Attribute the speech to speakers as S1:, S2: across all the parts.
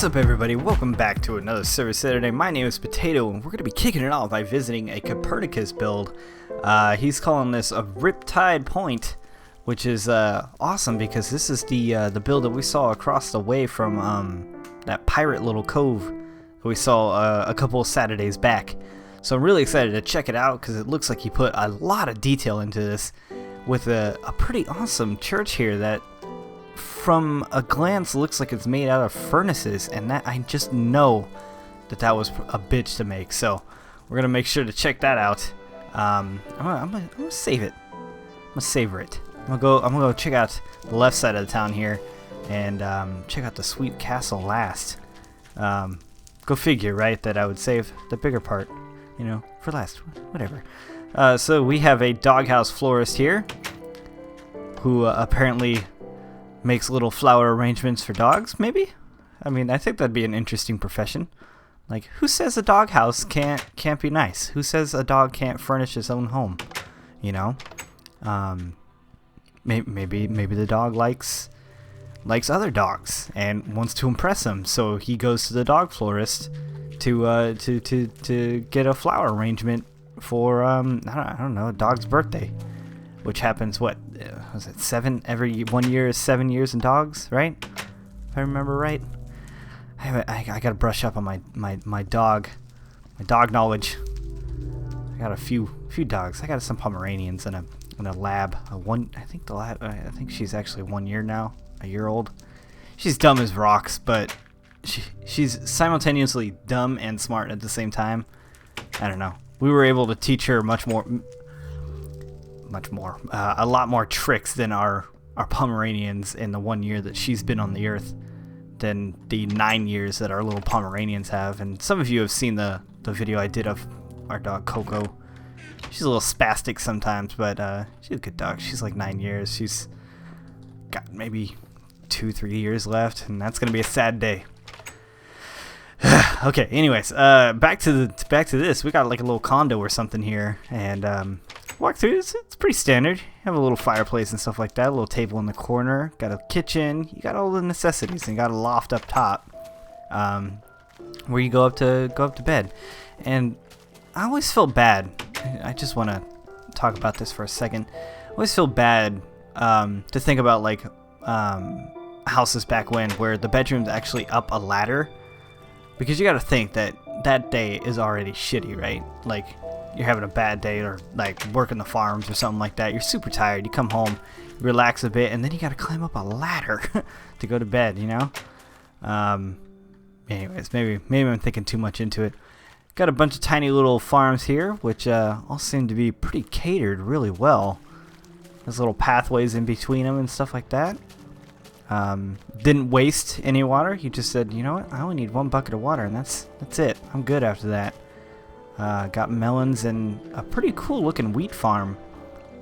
S1: What's up, everybody? Welcome back to another Server Saturday. My name is Potato, and we're going to be kicking it off by visiting a Copernicus build. He's calling this a Riptide Point, which is awesome because this is the build that we saw across the way from that pirate little cove that we saw a couple of Saturdays back. So I'm really excited to check it out because it looks like he put a lot of detail into this with a pretty awesome church here that from a glance looks like it's made out of furnaces, and that I just know that was a bitch to make. So we're gonna make sure to check that out. I'm gonna save it. I'm gonna savor it. I'm gonna go check out the left side of the town here and check out the sweet castle last. Go figure, right? That I would save the bigger part, you know, for last. Whatever. So we have a doghouse florist here who apparently makes little flower arrangements for dogs, maybe? I mean, I think that'd be an interesting profession. Like, who says a doghouse can't be nice? Who says a dog can't furnish his own home? You know? Maybe the dog likes other dogs and wants to impress them, so he goes to the dog florist to get a flower arrangement for I don't know, a dog's birthday, which happens what was it, 7 every 1 year is 7 years in dogs, right? If I remember right. I gotta brush up on my dog knowledge. I got a few dogs. I got some Pomeranians and a lab. I think she's actually 1 year now, a year old. She's dumb as rocks, but she's simultaneously dumb and smart at the same time. I don't know. We were able to teach her a lot more tricks than our Pomeranians in the 1 year that she's been on the earth than the 9 years that our little Pomeranians have. And some of you have seen the video I did of our dog Coco. She's a little spastic sometimes, but she's a good dog. She's like 9 years. She's got maybe 2-3 years left, and that's gonna be a sad day. Okay, anyways, back to this. We got like a little condo or something here, and walk through this. It's pretty standard. You have a little fireplace and stuff like that, a little table in the corner, got a kitchen, you got all the necessities, and you got a loft up top, where you go up to bed. And I always feel bad. I just want to talk about this for a second. I always feel bad to think about like houses back when where the bedroom's actually up a ladder. Because you got to think that day is already shitty, right? Like, you're having a bad day or, like, working the farms or something like that. You're super tired. You come home, you relax a bit, and then you got to climb up a ladder to go to bed, you know? Anyways, maybe I'm thinking too much into it. Got a bunch of tiny little farms here, which all seem to be pretty catered really well. There's little pathways in between them and stuff like that. Didn't waste any water. He just said, you know what, I only need 1 bucket of water, and that's it. I'm good after that. Got melons and a pretty cool looking wheat farm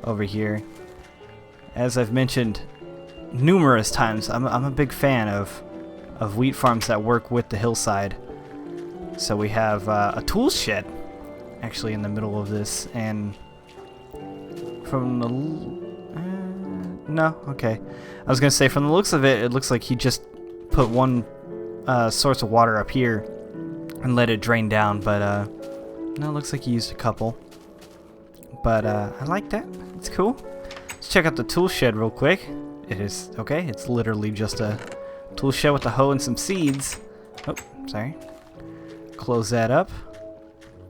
S1: over here. As I've mentioned numerous times, I'm a big fan of wheat farms that work with the hillside. So we have a tool shed actually in the middle of this, and from the no, okay. I was gonna say, from the looks of it, it looks like he just put one source of water up here and let it drain down, but no, it looks like he used a couple. But I like that. It's cool. Let's check out the tool shed real quick. It is okay. It's literally just a tool shed with a hoe and some seeds. Oh, sorry. Close that up.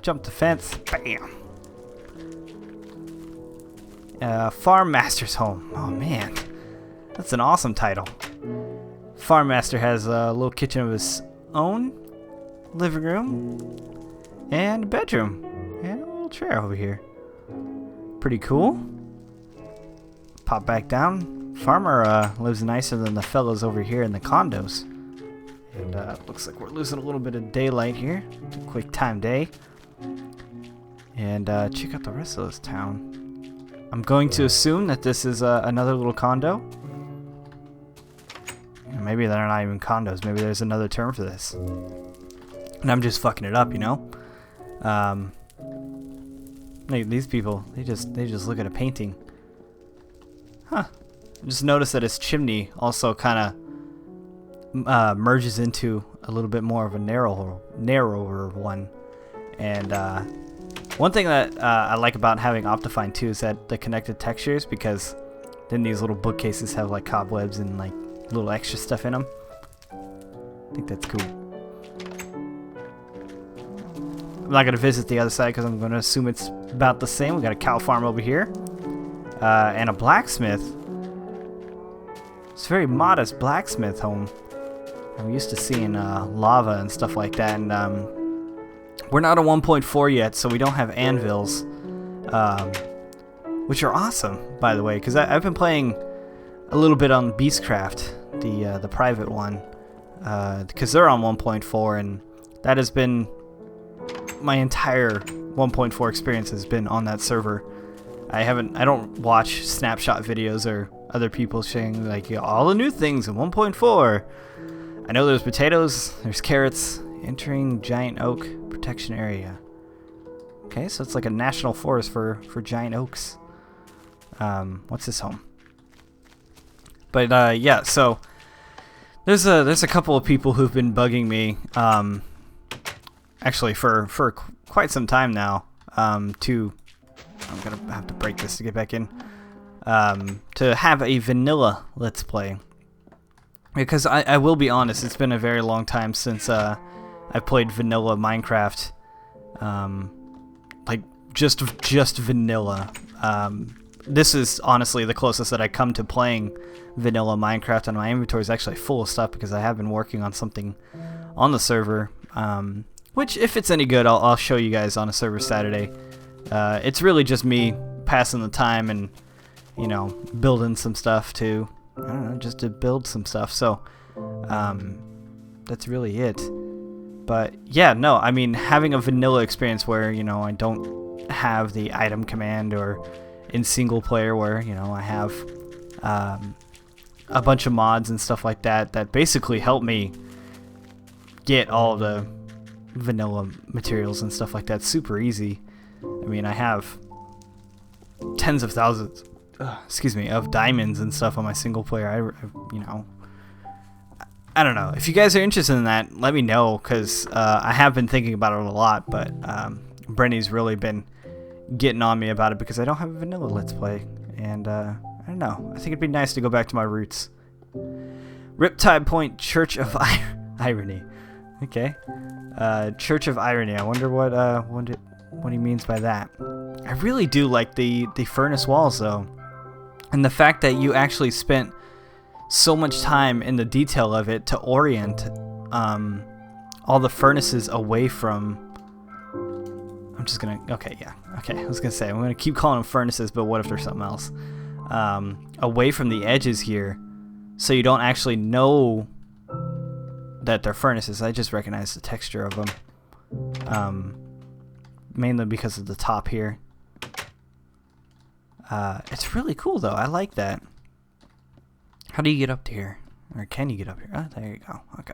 S1: Jump the fence. Bam. Farm Master's home. Oh man, that's an awesome title. Farm Master has a little kitchen of his own, living room, and a bedroom, and a little chair over here. Pretty cool. Pop back down. Farmer lives nicer than the fellows over here in the condos. And looks like we're losing a little bit of daylight here. It's a quick time day. And check out the rest of this town. I'm going to assume that this is another little condo. Maybe they're not even condos. Maybe there's another term for this. And I'm just fucking it up, you know? These people, they just look at a painting. Huh. Just notice that his chimney also kind of merges into a little bit more of a narrower one. And one thing that I like about having Optifine too is that the connected textures, because then these little bookcases have like cobwebs and like little extra stuff in them. I think that's cool. I'm not going to visit the other side because I'm going to assume it's about the same. We got a cow farm over here. And a blacksmith. It's a very modest blacksmith home. I'm used to seeing lava and stuff like that. And we're not a 1.4 yet, so we don't have anvils. Which are awesome, by the way, because I've been playing a little bit on Beastcraft, the private one. Because they're on 1.4, and that has been... my entire 1.4 experience has been on that server. I don't watch snapshot videos or other people saying like all the new things in 1.4. I know there's potatoes, there's carrots, entering giant oak protection area. Okay, so it's like a national forest for giant oaks. What's this home? But yeah, so there's a couple of people who've been bugging me. Actually, for quite some time now, I'm gonna have to break this to get back in, to have a vanilla Let's Play, because I will be honest, it's been a very long time since I've played vanilla Minecraft, like just vanilla. This is honestly the closest that I come to playing vanilla Minecraft, and my inventory is actually full of stuff because I have been working on something on the server. Which, if it's any good, I'll show you guys on a server Saturday. It's really just me passing the time and, you know, building some stuff to, I don't know, just to build some stuff. So, that's really it. But, yeah, no, I mean, having a vanilla experience where, you know, I don't have the item command, or in single player where, you know, I have a bunch of mods and stuff like that that basically help me get all the vanilla materials and stuff like that super easy. I mean, I have tens of thousands, of diamonds and stuff on my single player. You know, I don't know. If you guys are interested in that, let me know, because I have been thinking about it a lot, but Brenny's really been getting on me about it because I don't have a vanilla Let's Play, and I don't know. I think it'd be nice to go back to my roots. Riptide Point, Church of Irony. Okay. Church of Irony. I wonder what he means by that. I really do like the furnace walls though, and the fact that you actually spent so much time in the detail of it to orient all the furnaces away from. I'm just gonna. Okay, yeah. Okay, I was gonna say I'm gonna keep calling them furnaces, but what if there's something else? Away from the edges here, so you don't actually know that they're furnaces. I just recognize the texture of them, mainly because of the top here. It's really cool though. I like that. How do you get up to here? Or can you get up here? Oh, there you go. Okay.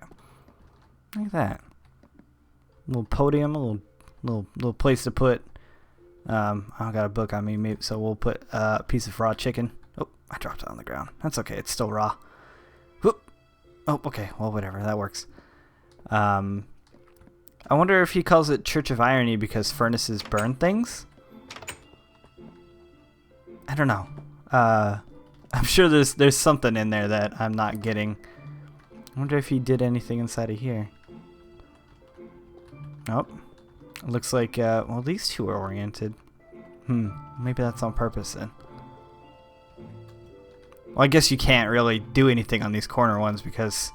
S1: Look at that. Little podium, a little place to put. I don't got a book on me, maybe, so we'll put a piece of raw chicken. Oh, I dropped it on the ground. That's okay. It's still raw. Whoop. Oh, okay. Well, whatever. That works. I wonder if he calls it Church of Irony because furnaces burn things? I don't know. I'm sure there's something in there that I'm not getting. I wonder if he did anything inside of here. Nope. It looks like, well, these two are oriented. Maybe that's on purpose then. Well, I guess you can't really do anything on these corner ones because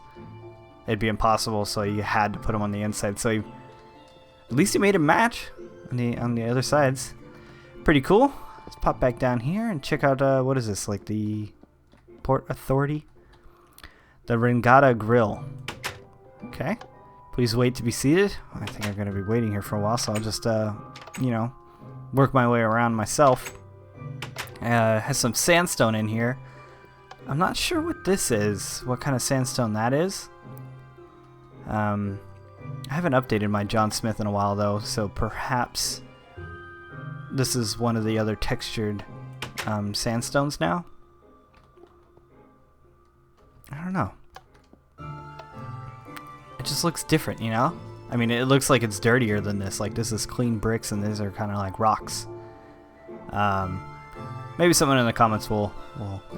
S1: it'd be impossible, so you had to put them on the inside. So at least you made a match on the other sides. Pretty cool. Let's pop back down here and check out, what is this, like the Port Authority? The Ringata Grill. Okay. Please wait to be seated. I think I'm going to be waiting here for a while, so I'll just, you know, work my way around myself. Has some sandstone in here. I'm not sure what this is, what kind of sandstone that is. I haven't updated my JohnSmith in a while, though, so perhaps this is one of the other textured sandstones now. I don't know. it just looks different, you know? I mean, it looks like it's dirtier than this. Like, this is clean bricks and these are kind of like rocks. Maybe someone in the comments will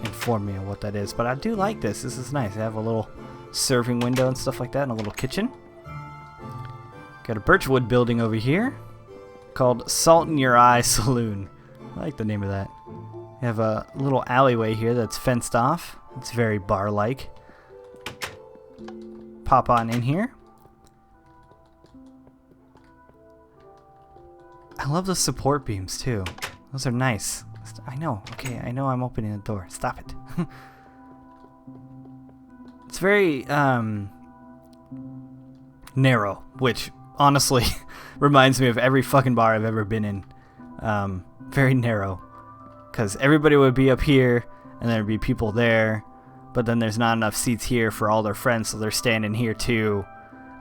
S1: inform me of what that is. But I do like this. This is nice. I have a little serving window and stuff like that and a little kitchen. Got a birchwood building over here called Salt in Your Eye Saloon. I like the name of that. We have a little alleyway here that's fenced off. It's very bar-like. Pop on in here. I love the support beams too. Those are nice. I know. Okay, I know I'm opening the door. Stop it. It's very narrow, which honestly reminds me of every fucking bar I've ever been in. Very narrow. Because everybody would be up here, and there'd be people there, but then there's not enough seats here for all their friends, so they're standing here too.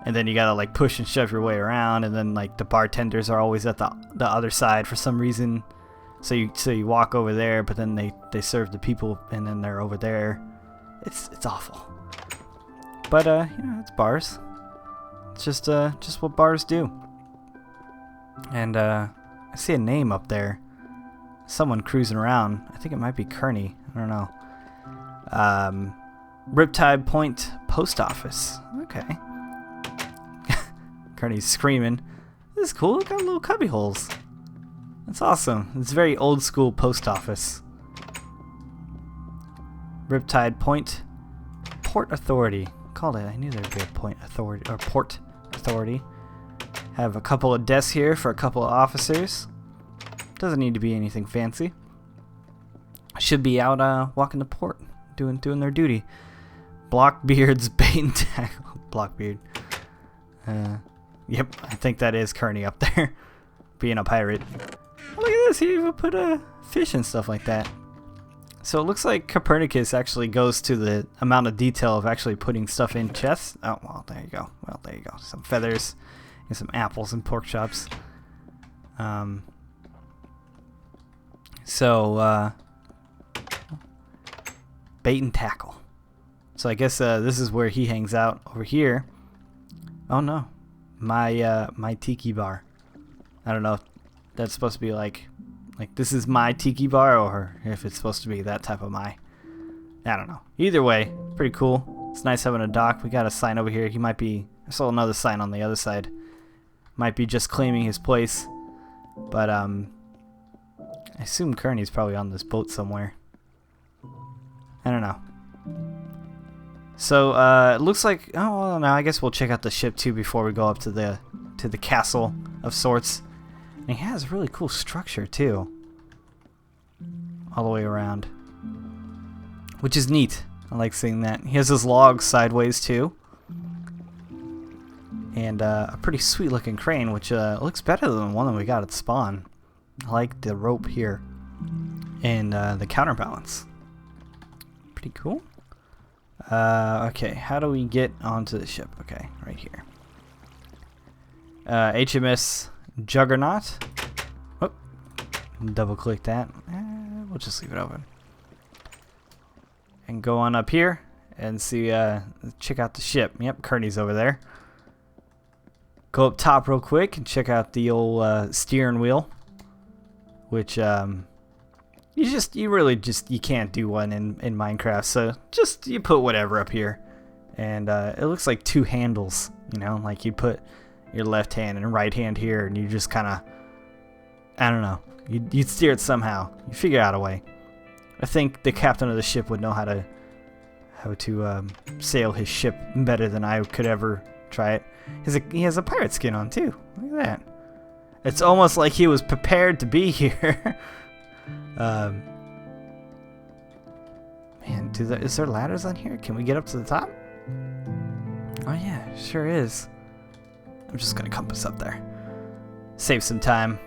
S1: And then you gotta like push and shove your way around, and then like the bartenders are always at the other side for some reason. So you walk over there, but then they serve the people, and then they're over there. It's awful. But you know, it's bars. It's just what bars do. And I see a name up there. Someone cruising around. I think it might be Kearney. I don't know. Riptide Point Post Office. Okay. Kearney's screaming. This is cool. Look at little cubby holes. That's awesome. It's very old school post office. Riptide Point Port Authority. Called it. I knew there'd be a point authority or port authority. Have a couple of desks here for a couple of officers. Doesn't need to be anything fancy. Should be out walking the port, doing their duty. Blockbeard's bait and tackle. Blockbeard. Yep, I think that is Kearney up there, being a pirate. Oh, look at this, he even put a fish and stuff like that. So it looks like Copernicus actually goes to the amount of detail of actually putting stuff in chests. Oh, well, there you go. Well, there you go. Some feathers and some apples and pork chops. Bait and tackle. So I guess this is where he hangs out over here. Oh no, my tiki bar. I don't know if that's supposed to be like this is my tiki bar, or if it's supposed to be that type of my. I don't know. Either way, pretty cool. It's nice having a dock. We got a sign over here. He might be. I saw another sign on the other side. Might be just claiming his place, but I assume Kearney's probably on this boat somewhere. I don't know. So it looks like, oh well, no, I guess we'll check out the ship too before we go up to the castle of sorts. And he has a really cool structure too, all the way around, which is neat. I like seeing that. He has his logs sideways too, and a pretty sweet looking crane, which looks better than the one that we got at spawn. I like the rope here and the counterbalance. Pretty cool. Okay, how do we get onto the ship? Okay, right here. HMS Juggernaut. Oh, double click that. We'll just leave it open. And go on up here and see, check out the ship. Yep, Kearney's over there. Go up top real quick and check out the old steering wheel, which you can't do one in Minecraft, so just you put whatever up here, and it looks like two handles, you know, like you put your left hand and right hand here, and you just kind of, I don't know, you'd steer it somehow. You figure out a way. I think the captain of the ship would know how to sail his ship better than I could ever try it. He has a pirate skin on too. Look at that. It's almost like he was prepared to be here. Man, is there ladders on here? Can we get up to the top? Oh yeah, sure is. I'm just gonna compass up there. Save some time.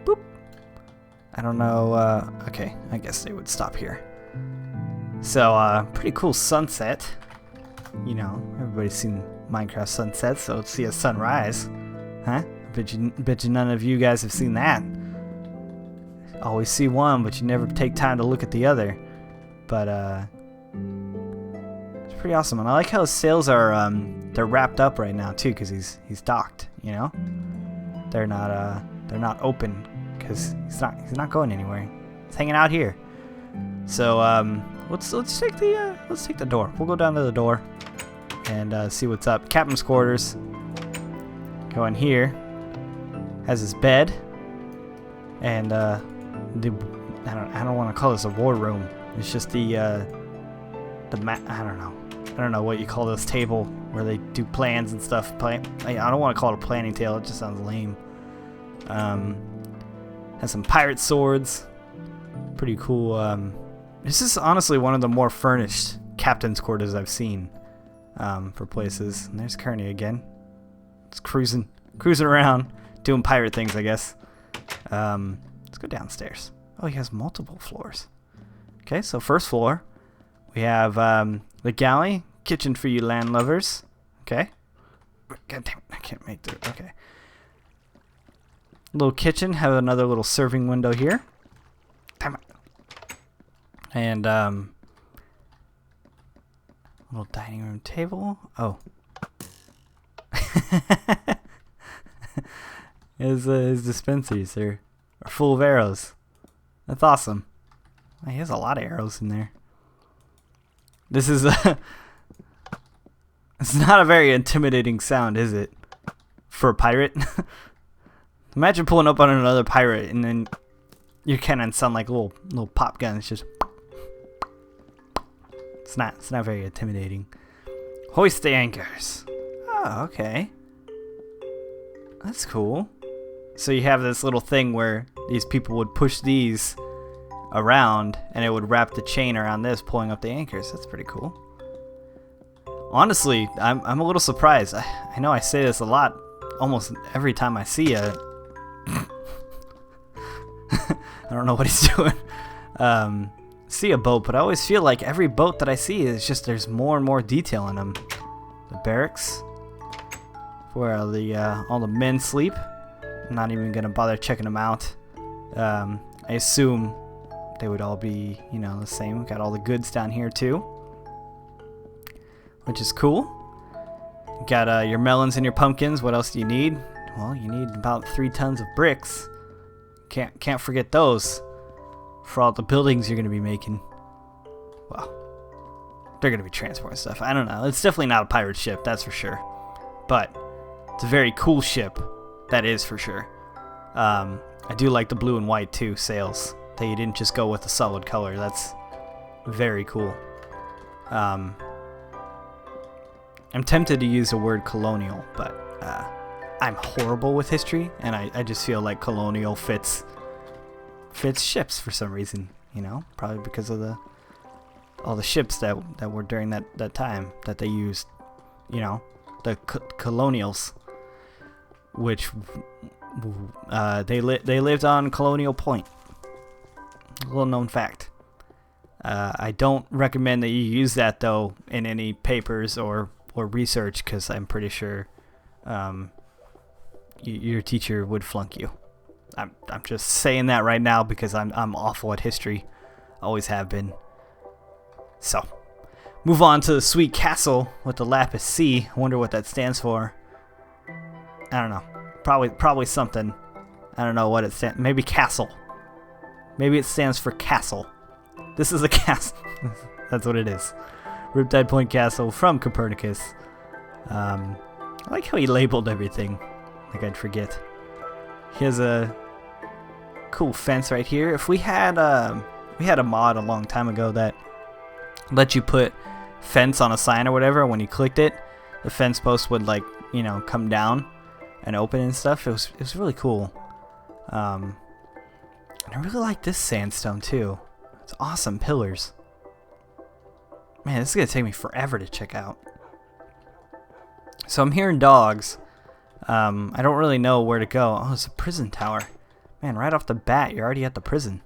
S1: Boop. I don't know, okay, I guess they would stop here. So, pretty cool sunset. You know, everybody's seen Minecraft sunsets, so let's see a sunrise. Huh? Bet you none of you guys have seen that. Always see one, but you never take time to look at the other. But it's pretty awesome. And I like how his sails are they're wrapped up right now too, because he's docked. You know, they're not open because he's not going anywhere. He's hanging out here. So let's take the door. We'll go down to the door and see what's up. Captain's quarters. Go in here. Has his bed and I don't want to call this a war room. It's just the I don't know what you call this table where they do plans and stuff. I don't want to call it a planning table. It just sounds lame. Has some pirate swords. Pretty cool. This is honestly one of the more furnished captain's quarters I've seen for places. And there's Kearney again. It's cruising around, doing pirate things, I guess. Let's go downstairs. Oh, he has multiple floors. Okay, so first floor, we have the galley, kitchen for you land lovers. Okay. God damn, I can't make it. Okay. Little kitchen, have another little serving window here. Damn it. And little dining room table. Oh. His dispensers are full of arrows. That's awesome. He has a lot of arrows in there. This is it's not a very intimidating sound, is it? For a pirate? Imagine pulling up on another pirate and then your cannons sound like little pop guns. Just it's not very intimidating. Hoist the anchors. Oh, okay. That's cool. So you have this little thing where these people would push these around and it would wrap the chain around this, pulling up the anchors. That's pretty cool. Honestly, I'm a little surprised. I know I say this a lot, almost every time I see a I don't know what he's doing. See a boat, but I always feel like every boat that I see is just there's more and more detail in them. The barracks, where all the men sleep. I'm not even gonna bother checking them out. I assume they would all be, you know, the same. Got all the goods down here too, which is cool. Got your melons and your pumpkins. What else do you need? Well, you need about 3 tons of bricks. Can't forget those for all the buildings you're gonna be making. Well, they're gonna be transporting stuff. I don't know. It's definitely not a pirate ship, that's for sure. But it's a very cool ship. That is for sure. I do like the blue and white too sails. They didn't just go with a solid color. That's very cool. I'm tempted to use the word colonial, but I'm horrible with history, and I just feel like colonial fits ships for some reason. You know, probably because of all the ships that were during that time that they used. You know, the colonials, which they lived on Colonial Point. A little known fact. I don't recommend that you use that though in any papers or research, because I'm pretty sure your teacher would flunk you. I'm just saying that right now because I'm awful at history, always have been. So, move on to the sweet castle with the lapis C. I wonder what that stands for. I don't know. Probably something. I don't know what it stands. Maybe castle. Maybe it stands for castle. This is a castle. That's what it is. Riptide Point Castle from Copernicus. I like how he labeled everything. Like I'd forget. He has a cool fence right here. If we had a mod a long time ago that let you put fence on a sign or whatever, when you clicked it, the fence post would, like, you know, come down and open and stuff. It was really cool. And I really like this sandstone too. It's awesome pillars. Man, this is gonna take me forever to check out. So I'm hearing dogs. I don't really know where to go. Oh, it's a prison tower. Man, right off the bat, you're already at the prison.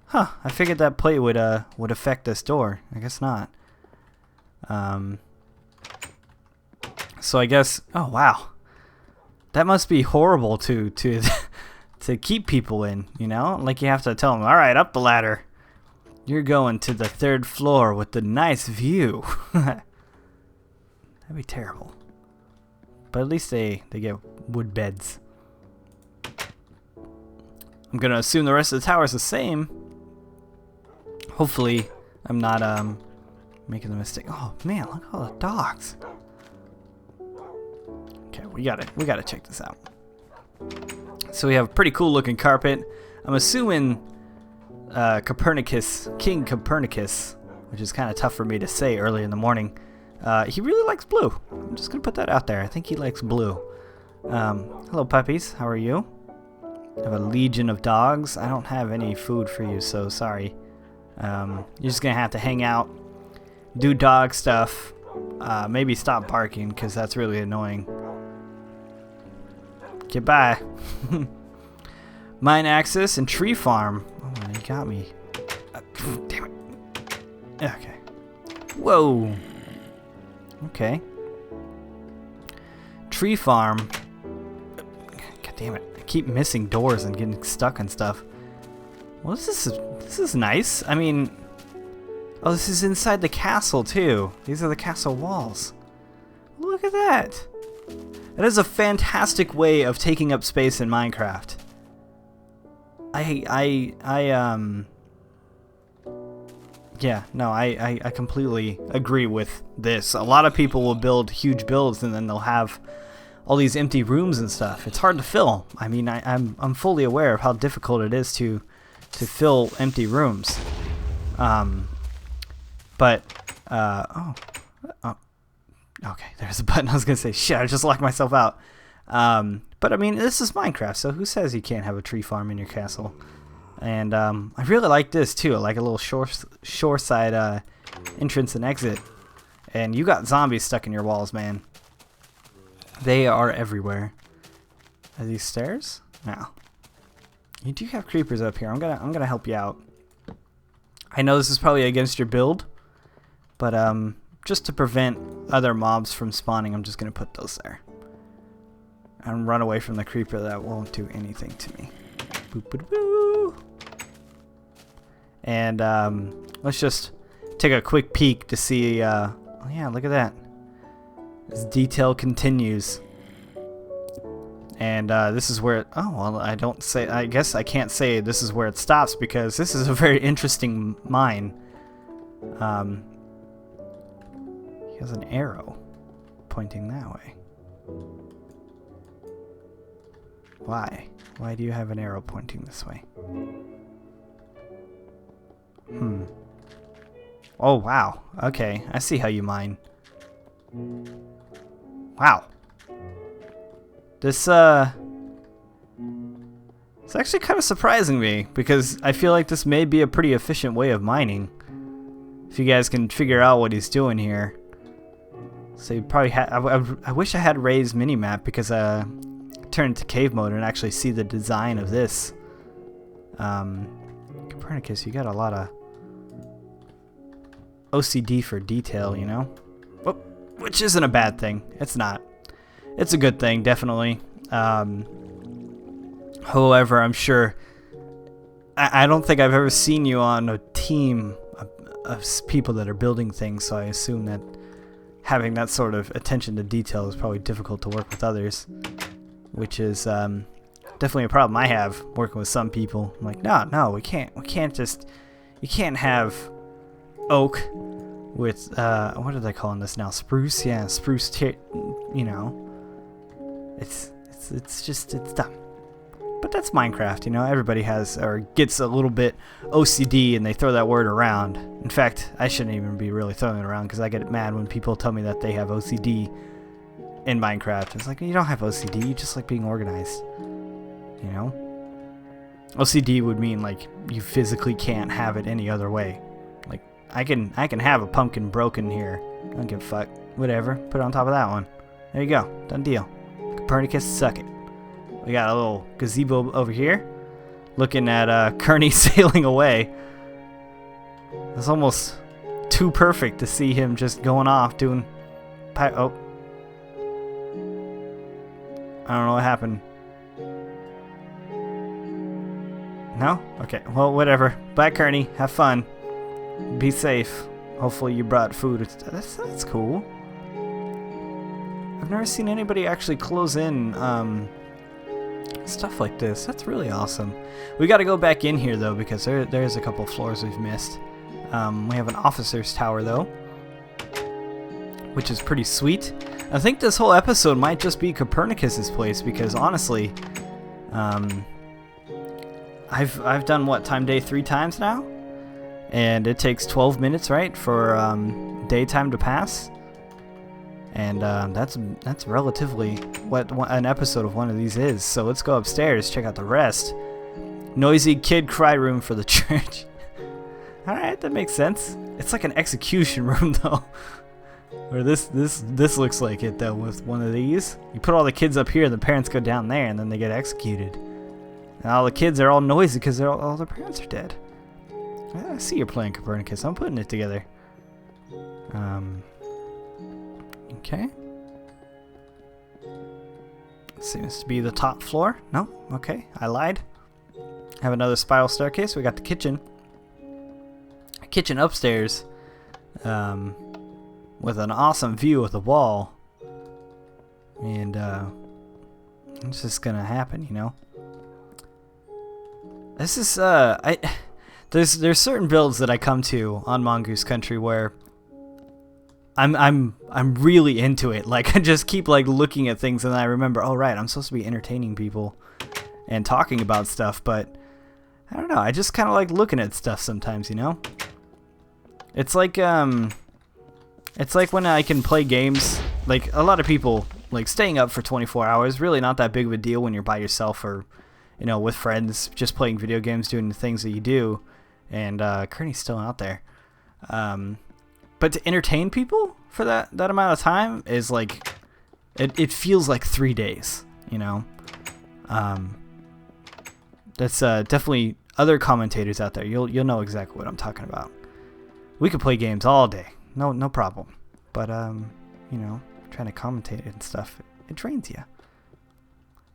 S1: Huh, I figured that plate would affect this door. I guess not. So I guess, oh wow. That must be horrible to to keep people in, you know? Like you have to tell them, all right, up the ladder. You're going to the 3rd floor with the nice view. That'd be terrible. But at least they get wood beds. I'm going to assume the rest of the tower is the same. Hopefully, I'm not making the mistake. Oh man, look at all the dogs. Okay, we gotta check this out. So we have a pretty cool looking carpet. I'm assuming Copernicus, King Copernicus, which is kind of tough for me to say early in the morning. He really likes blue. I'm just gonna put that out there. I think he likes blue. Hello puppies, how are you? I have a legion of dogs. I don't have any food for you, so sorry. You're just gonna have to hang out, do dog stuff, maybe stop barking because that's really annoying. Goodbye. Mine access and tree farm. Oh, you got me. Damn it. Okay. Whoa. Okay. Tree farm. God damn it. I keep missing doors and getting stuck and stuff. Well, this is nice. I mean, oh, this is inside the castle too. These are the castle walls. Look at that. That is a fantastic way of taking up space in Minecraft. Yeah, no, I completely agree with this. A lot of people will build huge builds and then they'll have all these empty rooms and stuff. It's hard to fill. I mean, I'm fully aware of how difficult it is to fill empty rooms. Okay, there's a button. I was gonna say, shit, I just locked myself out. But I mean, this is Minecraft, so who says you can't have a tree farm in your castle? And I really like this too, like a little shoreside entrance and exit. And you got zombies stuck in your walls, man. They are everywhere. Are these stairs? No. You do have creepers up here. I'm gonna help you out. I know this is probably against your build, but just to prevent other mobs from spawning, I'm just gonna put those there. And run away from the creeper that won't do anything to me. Boop, boop, boop. And let's just take a quick peek to see. Oh yeah, look at that. This detail continues. And this is where it, oh well, I guess I can't say this is where it stops because this is a very interesting mine. He has an arrow pointing that way. Why? Why do you have an arrow pointing this way? Oh wow. Okay, I see how you mine. Wow. It's actually kind of surprising me because I feel like this may be a pretty efficient way of mining. If you guys can figure out what he's doing here. So you probably I wish I had Ray's minimap because turn into cave mode and actually see the design of this. Copernicus, you got a lot of OCD for detail, you know? Well, which isn't a bad thing. It's not. It's a good thing, definitely. However, I'm sure... I don't think I've ever seen you on a team of people that are building things, so I assume that having that sort of attention to detail is probably difficult to work with others. Which is definitely a problem I have working with some people. I'm like, no, we can't just... You can't have oak with... what are they calling this now? Spruce? Yeah, spruce, you know... It's dumb. But that's Minecraft, you know. Everybody has or gets a little bit OCD and they throw that word around. In fact, I shouldn't even be really throwing it around because I get mad when people tell me that they have OCD in Minecraft. It's like, you don't have OCD, you just like being organized. You know? OCD would mean like you physically can't have it any other way. Like I can have a pumpkin broken here. I don't give a fuck. Whatever. Put it on top of that one. There you go. Done deal. Copernicus, suck it. We got a little gazebo over here. Looking at Kearney sailing away. It's almost too perfect to see him just going off doing... Oh. I don't know what happened. No? Okay, well, whatever. Bye, Kearney. Have fun. Be safe. Hopefully you brought food. That's cool. I've never seen anybody actually close in stuff like this. That's really awesome. We got to go back in here though, because there's a couple floors we've missed. We have an officer's tower though, which is pretty sweet. I think this whole episode might just be Copernicus's place, because honestly, I've done what, time day 3 times now, and it takes 12 minutes, right, for daytime to pass, and that's relatively what an episode of one of these is. So let's go upstairs, check out the rest. Noisy kid cry room for the church. All right, that makes sense. It's like an execution room though. Or this looks like it though, with one of these. You put all the kids up here, the parents go down there, and then they get executed. And all the kids are all noisy because all their parents are dead. I see you're playing Copernicus. I'm putting it together. Okay. Seems to be the top floor. No, okay, I lied. Have another spiral staircase. We got the kitchen. Kitchen upstairs. With an awesome view of the wall, and it's just gonna happen, you know. This is there's certain builds that I come to on Mongoose Country where I'm really into it. Like, I just keep like looking at things, and then I remember, oh right, I'm supposed to be entertaining people and talking about stuff, but I don't know. I just kind of like looking at stuff sometimes, you know. It's like when I can play games, like a lot of people, like staying up for 24 hours, really not that big of a deal when you're by yourself or, you know, with friends, just playing video games, doing the things that you do. And Kearney's still out there. But to entertain people for that amount of time is like, it feels like 3 days, you know. That's definitely other commentators out there. You'll know exactly what I'm talking about. We could play games all day. No problem. But, you know, trying to commentate it and stuff, it drains you.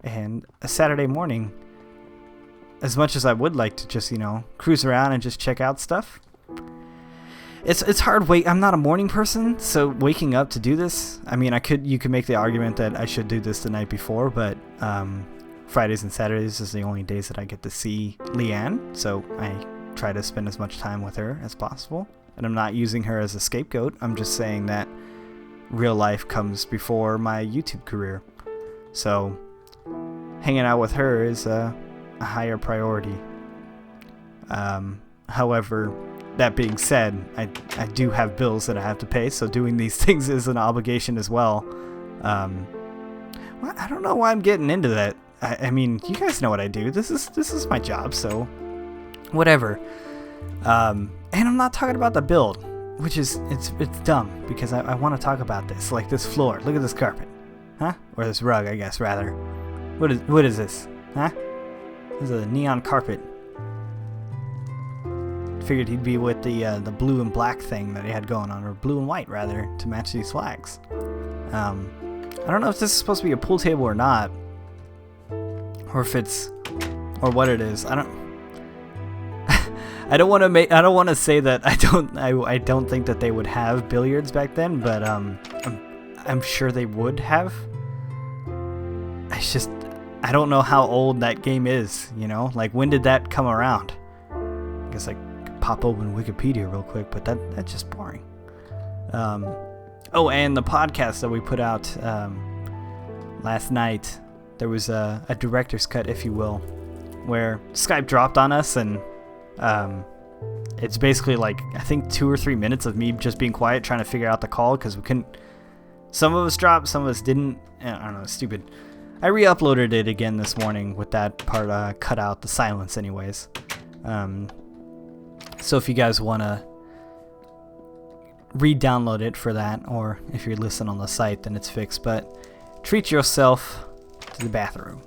S1: And a Saturday morning, as much as I would like to just, you know, cruise around and just check out stuff, it's hard. I'm not a morning person, so waking up to do this, I mean, you could make the argument that I should do this the night before, but Fridays and Saturdays is the only days that I get to see Leanne, so I try to spend as much time with her as possible. And I'm not using her as a scapegoat. I'm just saying that real life comes before my YouTube career. So hanging out with her is a higher priority. However, that being said, I do have bills that I have to pay, so doing these things is an obligation as well. I don't know why I'm getting into that. I mean, you guys know what I do. This is my job, so whatever. And I'm not talking about the build, which is it's dumb, because I want to talk about this, like this floor. Look at this carpet, huh? Or this rug, I guess, rather. What is this, huh? This is a neon carpet. Figured he'd be with the blue and black thing that he had going on, or blue and white rather, to match these flags. I don't know if this is supposed to be a pool table or not, or if it's, or what it is. I don't want to say that I don't think that they would have billiards back then, but I'm sure they would have. It's just, I don't know how old that game is, you know? Like, when did that come around? I guess I could pop open Wikipedia real quick, but that's just boring. Oh, and the podcast that we put out last night, there was a director's cut, if you will, where Skype dropped on us, and it's basically like, I think 2 or 3 minutes of me just being quiet trying to figure out the call, because we couldn't. Some of us dropped, some of us didn't. I don't know, it's stupid. I re-uploaded it again this morning with that part cut out, the silence anyways. So if you guys want to re-download it for that, or if you're listening on the site, then it's fixed. But treat yourself to the bathroom.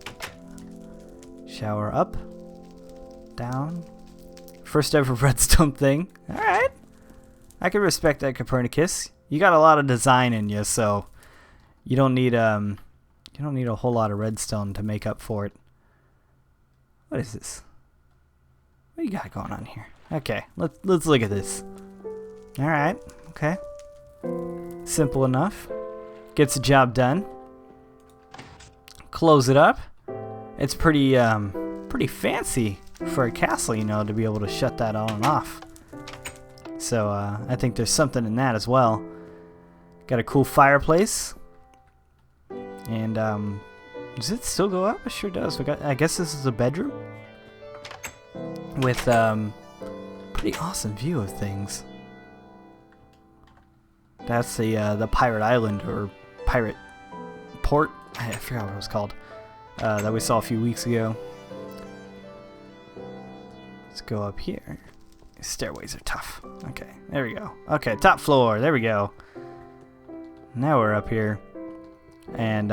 S1: Shower up, down. First ever redstone thing. Alright. I can respect that, Copernicus. You got a lot of design in you, so you don't need a whole lot of redstone to make up for it. What is this? What you got going on here? Okay, let's look at this. Alright, okay. Simple enough. Gets the job done. Close it up. It's pretty fancy for a castle, you know, to be able to shut that on and off. So I think there's something in that as well. Got a cool fireplace. And does it still go up? It sure does. I guess this is a bedroom with pretty awesome view of things. That's the pirate island or pirate port. I forgot what it was called. That we saw a few weeks ago. Let's go up here. These stairways are tough. Okay, there we go. Okay, top floor. There we go. Now we're up here. And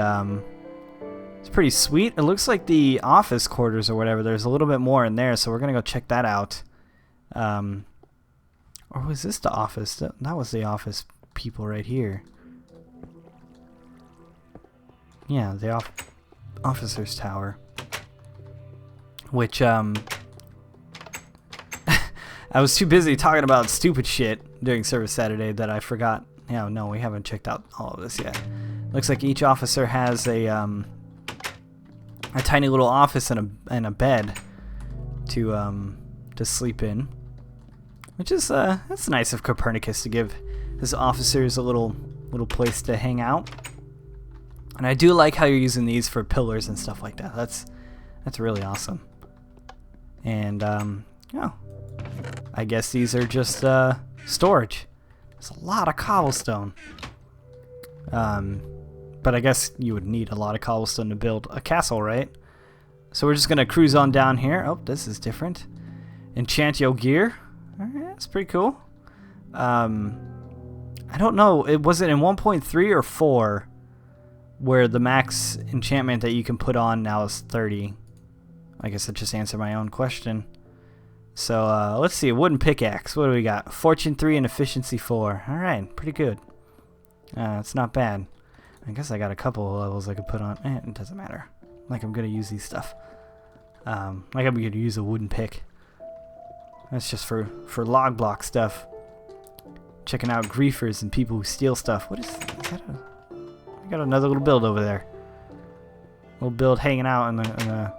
S1: it's pretty sweet. It looks like the office quarters or whatever. There's a little bit more in there, so we're going to go check that out. Or was this the office? That was the office people right here. Yeah, the officer's tower. Which, I was too busy talking about stupid shit during Service Saturday that I forgot. Yeah, no, we haven't checked out all of this yet. Looks like each officer has a tiny little office and a bed to sleep in, which is that's nice of Copernicus to give his officers a little place to hang out. And I do like how you're using these for pillars and stuff like that. That's really awesome. And yeah, I guess these are just storage. There's a lot of cobblestone. But I guess you would need a lot of cobblestone to build a castle, right? So we're just gonna cruise on down here. Oh, this is different. Enchant your gear. Alright, that's pretty cool. I don't know. Was it in 1.3 or 4 where the max enchantment that you can put on now is 30? I guess I just answered my own question. So let's see. Wooden pickaxe. What do we got? Fortune 3 and efficiency 4. Alright, pretty good. It's not bad. I guess I got a couple of levels I could put on. It doesn't matter. Like I'm gonna use these stuff. Like I'm gonna use a wooden pick. That's just for log block stuff. Checking out griefers and people who steal stuff. What is that? I got another little build over there. Little build hanging out in the.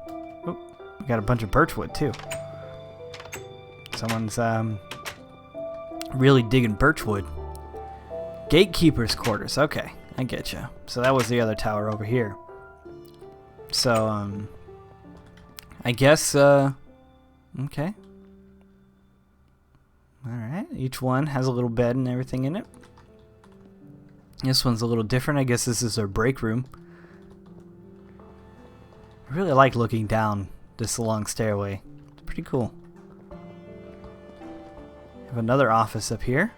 S1: Oh, we got a bunch of birchwood too. Someone's really digging birchwood. Gatekeeper's quarters. Okay, I get you. So that was the other tower over here. So I guess okay. All right. Each one has a little bed and everything in it. This one's a little different. I guess this is our break room. I really like looking down this long stairway. It's pretty cool. Have another office up here.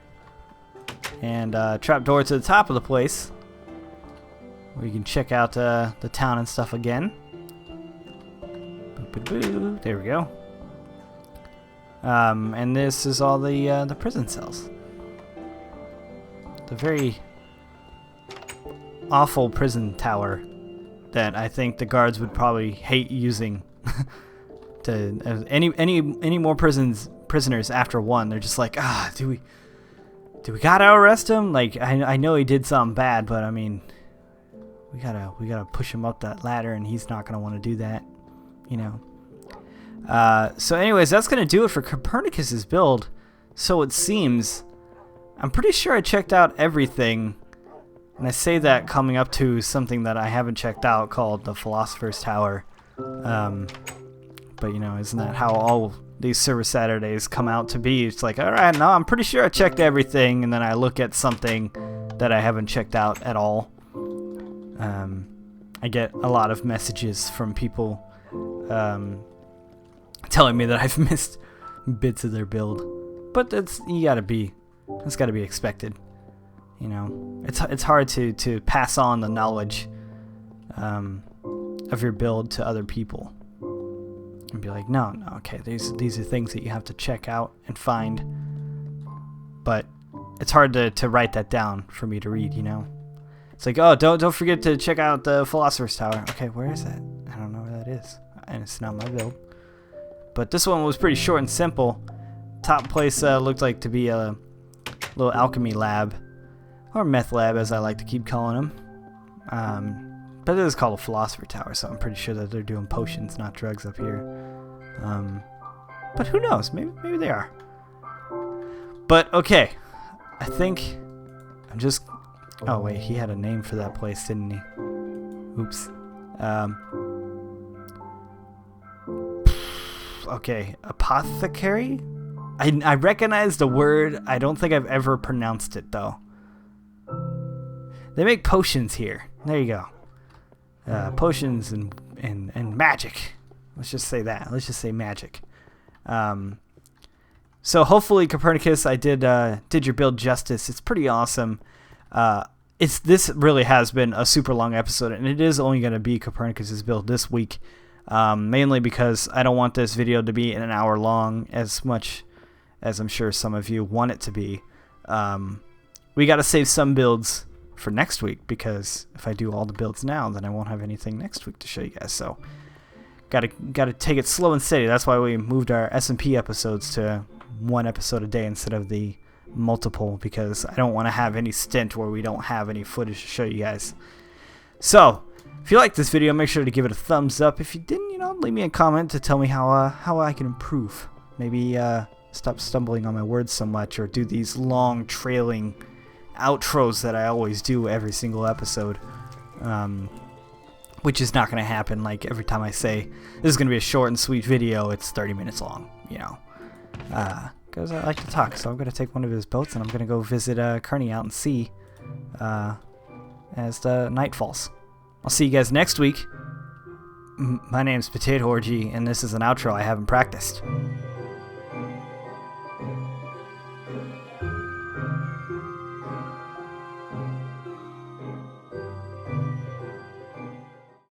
S1: And trapdoor to the top of the place, where you can check out the town and stuff again. There we go. And this is all the prison cells. The very awful prison tower that I think the guards would probably hate using. To any more prisoners after one, they're just like, do we gotta arrest him? Like I know he did something bad, but I mean, we gotta push him up that ladder, and he's not gonna want to do that, you know. So anyways, that's gonna do it for Copernicus's build. So it seems. I'm pretty sure I checked out everything, and I say that coming up to something that I haven't checked out called the Philosopher's Tower. But you know, isn't that how all these Service Saturdays come out to be? It's like, alright, no, I'm pretty sure I checked everything, and then I look at something that I haven't checked out at all. I get a lot of messages from people telling me that I've missed bits of their build. But that's gotta be expected. You know, it's hard to pass on the knowledge of your build to other people. And be like, no, okay, these are things that you have to check out and find. But it's hard to write that down for me to read, you know? It's like, oh, don't forget to check out the Philosopher's Tower. Okay, where is that? I don't know where that is. And it's not my build. But this one was pretty short and simple. Top place looked like to be little alchemy lab, or meth lab as I like to keep calling them. But it is called a Philosopher Tower, so I'm pretty sure that they're doing potions, not drugs up here. But who knows? Maybe they are. But okay, I think I'm just. Oh wait, he had a name for that place, didn't he? Oops. Okay, apothecary? I recognize the word. I don't think I've ever pronounced it, though. They make potions here. There you go. Potions and magic. Let's just say that. Let's just say magic. So hopefully, Copernicus, I did your build justice. It's pretty awesome. This really has been a super long episode, and it is only going to be Copernicus's build this week. Mainly because I don't want this video to be an hour long as much as I'm sure some of you want it to be. We got to save some builds for next week, because if I do all the builds now, then I won't have anything next week to show you guys. So gotta take it slow and steady. That's why we moved our S&P episodes to 1 episode a day instead of the multiple, because I don't want to have any stint where we don't have any footage to show you guys. So if you liked this video, make sure to give it a thumbs up. If you didn't, leave me a comment to tell me how I can improve. Maybe stop stumbling on my words so much, or do these long trailing outros that I always do every single episode. Which is not going to happen. Like every time I say this is going to be a short and sweet video, it's 30 minutes long. Because I like to talk. So I'm going to take one of his boats and I'm going to go visit Kearney out and sea as the night falls. I'll see you guys next week. My name's Potato Orgy, and this is an outro I haven't practiced.